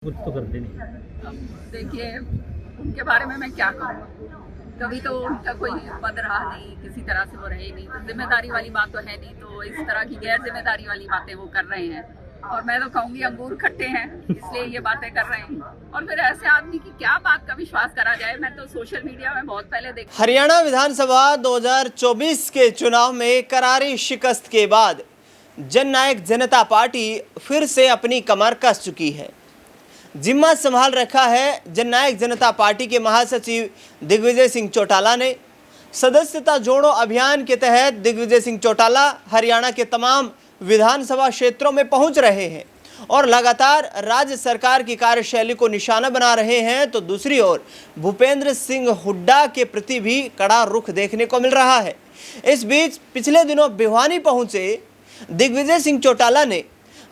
कुछ तो करते नहीं। अब देखिए, उनके बारे में मैं क्या कहूँ। कभी तो उनका कोई पद रहा नहीं, किसी तरह से वो रहे नहीं, तो जिम्मेदारी वाली बात तो है नहीं, तो इस तरह की गैर जिम्मेदारी वाली बातें वो कर रहे हैं। और मैं तो कहूँगी अंगूर खट्टे हैं, इसलिए ये बातें कर रहे हैं। और फिर ऐसे आदमी की क्या बात का विश्वास करा जाए। मैं तो सोशल मीडिया में बहुत पहले देख। हरियाणा विधानसभा 2024 के चुनाव में करारी शिकस्त के बाद जननायक जनता पार्टी फिर से अपनी कमर कस चुकी है। जिम्मा संभाल रखा है जननायक जनता पार्टी के महासचिव दिग्विजय सिंह चौटाला ने। सदस्यता जोड़ो अभियान के तहत दिग्विजय सिंह चौटाला हरियाणा के तमाम विधानसभा क्षेत्रों में पहुंच रहे हैं और लगातार राज्य सरकार की कार्यशैली को निशाना बना रहे हैं, तो दूसरी ओर भूपेंद्र सिंह हुड्डा के प्रति भी कड़ा रुख देखने को मिल रहा है। इस बीच पिछले दिनों भिवानी पहुंचे दिग्विजय सिंह चौटाला ने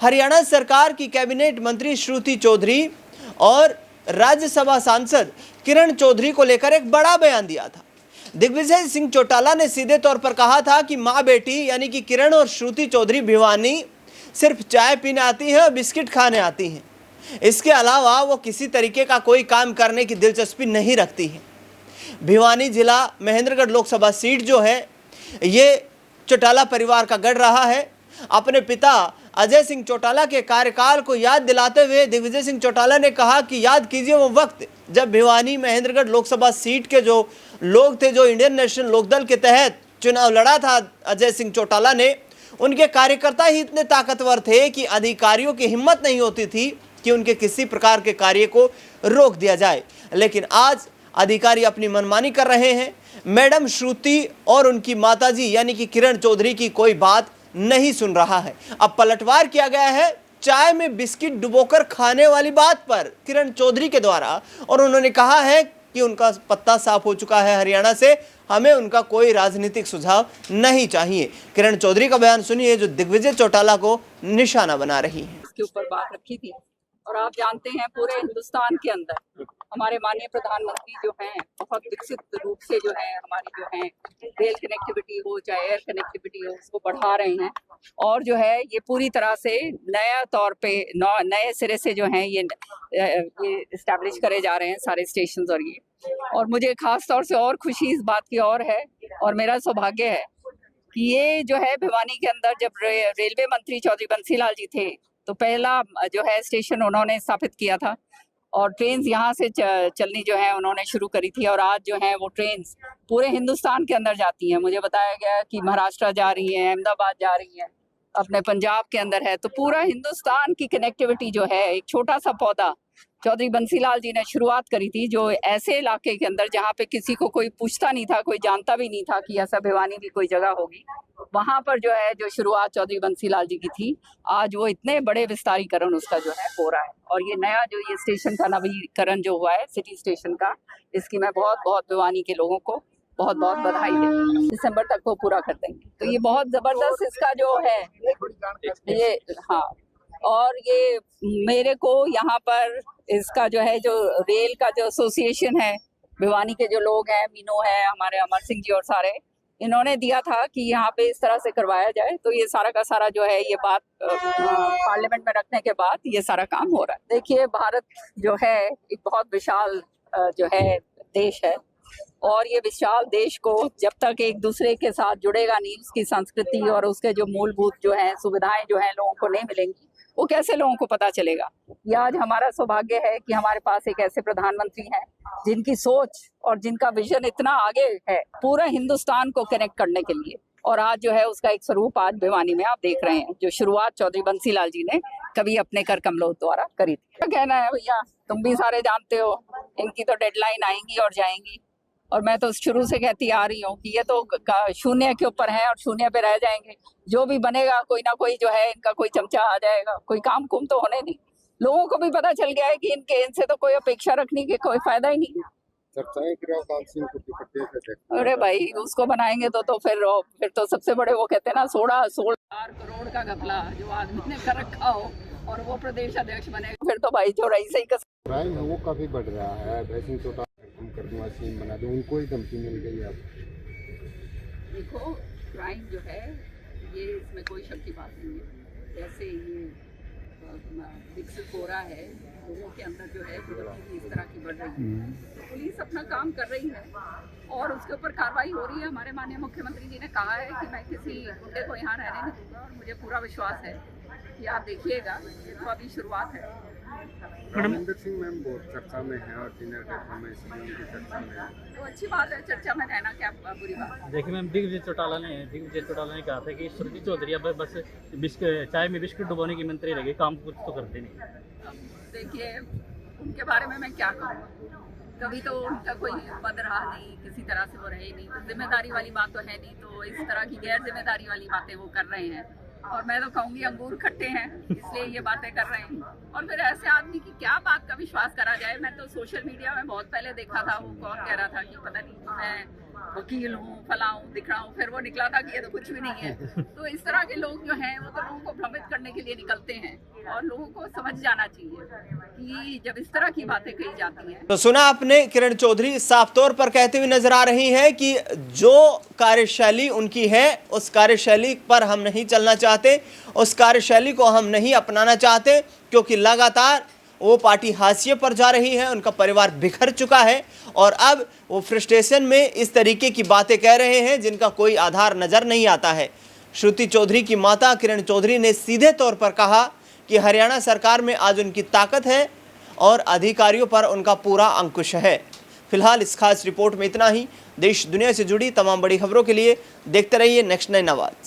हरियाणा सरकार की कैबिनेट मंत्री श्रुति चौधरी और राज्यसभा सांसद किरण चौधरी को लेकर एक बड़ा बयान दिया था। दिग्विजय सिंह चौटाला ने सीधे तौर पर कहा था कि मां बेटी यानी कि किरण और श्रुति चौधरी भिवानी सिर्फ चाय पीने आती हैं और बिस्किट खाने आती हैं, इसके अलावा वो किसी तरीके का कोई काम करने की दिलचस्पी नहीं रखती हैं। भिवानी जिला महेंद्रगढ़ लोकसभा सीट जो है ये चौटाला परिवार का गढ़ रहा है। अपने पिता अजय सिंह चौटाला के कार्यकाल को याद दिलाते हुए दिग्विजय सिंह चौटाला ने कहा कि याद कीजिए वो वक्त जब भिवानी महेंद्रगढ़ लोकसभा सीट के जो लोग थे, जो इंडियन नेशनल लोकदल के तहत चुनाव लड़ा था अजय सिंह चौटाला ने, उनके कार्यकर्ता ही इतने ताकतवर थे कि अधिकारियों की हिम्मत नहीं होती थी कि उनके किसी प्रकार के कार्य को रोक दिया जाए। लेकिन आज अधिकारी अपनी मनमानी कर रहे हैं। मैडम श्रुति और उनकी माताजी यानी कि किरण चौधरी की कोई बात नहीं सुन रहा है। अब पलटवार किया गया है चाय में बिस्किट डुबोकर खाने वाली बात पर किरण चौधरी के द्वारा, और उन्होंने कहा है कि उनका पत्ता साफ हो चुका है हरियाणा से, हमें उनका कोई राजनीतिक सुझाव नहीं चाहिए। किरण चौधरी का बयान सुनिए जो दिग्विजय चौटाला को निशाना बना रही है। इसके ऊपर बात रखी थी। और आप जानते हैं पूरे हिंदुस्तान के अंदर हमारे माननीय प्रधानमंत्री जो हैं बहुत विकसित रूप से जो है हमारी जो है रेल कनेक्टिविटी हो चाहे एयर कनेक्टिविटी हो उसको बढ़ा रहे हैं। और जो है ये पूरी तरह से नया तौर पे नए सिरे से जो है ये इस्टेब्लिश करे जा रहे हैं सारे स्टेशन। और मुझे खास तौर से और खुशी इस बात की और है और मेरा सौभाग्य है कि ये जो है भिवानी के अंदर जब रेलवे मंत्री चौधरी बंसीलाल जी थे तो पहला जो है स्टेशन उन्होंने स्थापित किया था और ट्रेन यहाँ से चलनी जो है उन्होंने शुरू करी थी। और आज जो है वो ट्रेन पूरे हिंदुस्तान के अंदर जाती हैं। मुझे बताया गया कि महाराष्ट्र जा रही है, अहमदाबाद जा रही है, अपने पंजाब के अंदर है। तो पूरा हिंदुस्तान की कनेक्टिविटी जो है एक छोटा सा पौधा चौधरी बंसीलाल जी ने शुरुआत करी थी, जो ऐसे इलाके के अंदर जहाँ पे किसी को कोई पूछता नहीं था, कोई जानता भी नहीं था कि ऐसा भिवानी की कोई जगह होगी, वहां पर जो है जो शुरुआत चौधरी बंसीलाल जी की थी, आज वो इतने बड़े विस्तारीकरण उसका जो है हो रहा है। और ये नया जो ये स्टेशन का नवीकरण जो हुआ है सिटी स्टेशन का, इसकी मैं बहुत बहुत भिवानी के लोगों को बहुत बहुत बधाई देती हूँ। दिसंबर तक वो पूरा कर देंगे। तो ये बहुत जबरदस्त इसका जो है ये, हाँ। और ये मेरे को यहाँ पर इसका जो है जो रेल का जो एसोसिएशन है भिवानी के जो लोग हैं, मीनू है, हमारे अमर सिंह जी और सारे, इन्होंने दिया था कि यहाँ पे इस तरह से करवाया जाए। तो ये सारा का सारा जो है ये बात पार्लियामेंट में रखने के बाद ये सारा काम हो रहा है। देखिए, भारत जो है एक बहुत विशाल जो है देश है और ये विशाल देश को जब तक एक दूसरे के साथ जुड़ेगा नहीं, उसकी संस्कृति और उसके जो मूलभूत जो है सुविधाएं जो है लोगों को नहीं मिलेंगी, वो कैसे लोगों को पता चलेगा। ये आज हमारा सौभाग्य है कि हमारे पास एक ऐसे प्रधानमंत्री हैं जिनकी सोच और जिनका विजन इतना आगे है पूरा हिंदुस्तान को कनेक्ट करने के लिए। और आज जो है उसका एक स्वरूप आज भिवानी में आप देख रहे हैं, जो शुरुआत चौधरी बंसीलाल जी ने कभी अपने कर कमलों द्वारा करी थी। क्या कहना है भैया, तुम भी सारे जानते हो इनकी तो डेडलाइन आएंगी और जाएंगी। और मैं तो शुरू से कहती आ रही हूँ कि ये तो शून्य के ऊपर है और शून्य पे रह जाएंगे। जो भी बनेगा कोई ना कोई जो है इनका कोई चमचा आ जाएगा, कोई काम कुम तो होने नहीं। लोगों को भी पता चल गया है कि इनसे तो कोई अपेक्षा रखने की कोई फायदा ही नहीं है। अरे भाई, उसको बनाएंगे तो फिर तो सबसे बड़े वो कहते हैं ना 16 करोड़ का घपला जो आदमी ने कर रखा हो और वो प्रदेश अध्यक्ष बनेगा, फिर तो भाई जो रही सही क्राइम है वो काफी बढ़ रहा है। वैसे तो हम कर दूंगा, सीन बना दूं, उनको ही धमकी मिल गई है। देखो, क्राइम जो है ये इसमें कोई शक की बात नहीं है। जैसे ये विकसित हो रहा है, लोगों के अंदर जो है प्रवृत्ति इस तरह की बढ़ रही है, तो पुलिस अपना काम कर रही है और उसके ऊपर कार्रवाई हो रही है। हमारे माननीय मुख्यमंत्री जी ने कहा है कि मैं किसी गुंडे को यहाँ रहने नहीं दूंगा और मुझे पूरा विश्वास है कि आप देखिएगा, ये तो अभी शुरुआत है। रामविंदर सिंह मैम बहुत चर्चा में है और डिनर डेट में इसलिए उनकी चर्चा में है। तो अच्छी बात है, चर्चा में रहना क्या बुरी बात है। देखिए मैम, दिग्विजय चौटाला ने कहा था कि श्रुति चौधरी अब बस चाय में बिस्कुट डुबोने की मंत्री रह गई, काम कुछ तो करते नहीं। अब देखिए, उनके बारे में मैं क्या कहूँ, कभी तो उनका कोई पद रहा नहीं, किसी तरह से वो रहे नहीं, तो जिम्मेदारी वाली बात तो है नहीं, तो इस तरह की गैर जिम्मेदारी वाली बातें वो कर रहे हैं। और मैं तो कहूँगी अंगूर खट्टे हैं, इसलिए ये बातें कर रहे हैं। और फिर ऐसे आदमी की क्या बात का विश्वास करा जाए। मैं तो सोशल मीडिया में बहुत पहले देखा था, वो कौन कह रहा था कि पता नहीं मैं वकील हूँ, फला हूँ, दिख रहा हूँ, फिर वो निकला था कि ये तो कुछ भी नहीं है। तो इस तरह के लोग जो हैं वो तो लोगों को भ्रमित करने के लिए निकलते हैं, और लोगों को समझ जाना चाहिए कि जब इस तरह की बातें कही जाती हैं। तो सुना आपने, किरण चौधरी साफ तौर पर कहते हुए नजर आ रही हैं कि जो कार्यशैली उनकी है उस कार्यशैली पर हम नहीं चलना चाहते, उस कार्यशैली को हम नहीं अपनाना चाहते, क्योंकि लगातार वो पार्टी हाशिए पर जा रही है, उनका परिवार बिखर चुका है और अब वो फ्रस्ट्रेशन में इस तरीके की बातें कह रहे हैं जिनका कोई आधार नजर नहीं आता है। श्रुति चौधरी की माता किरण चौधरी ने सीधे तौर पर कहा कि हरियाणा सरकार में आज उनकी ताकत है और अधिकारियों पर उनका पूरा अंकुश है। फिलहाल इस खास रिपोर्ट में इतना ही। देश दुनिया से जुड़ी तमाम बड़ी खबरों के लिए देखते रहिए नेक्स्ट 9 आवाज।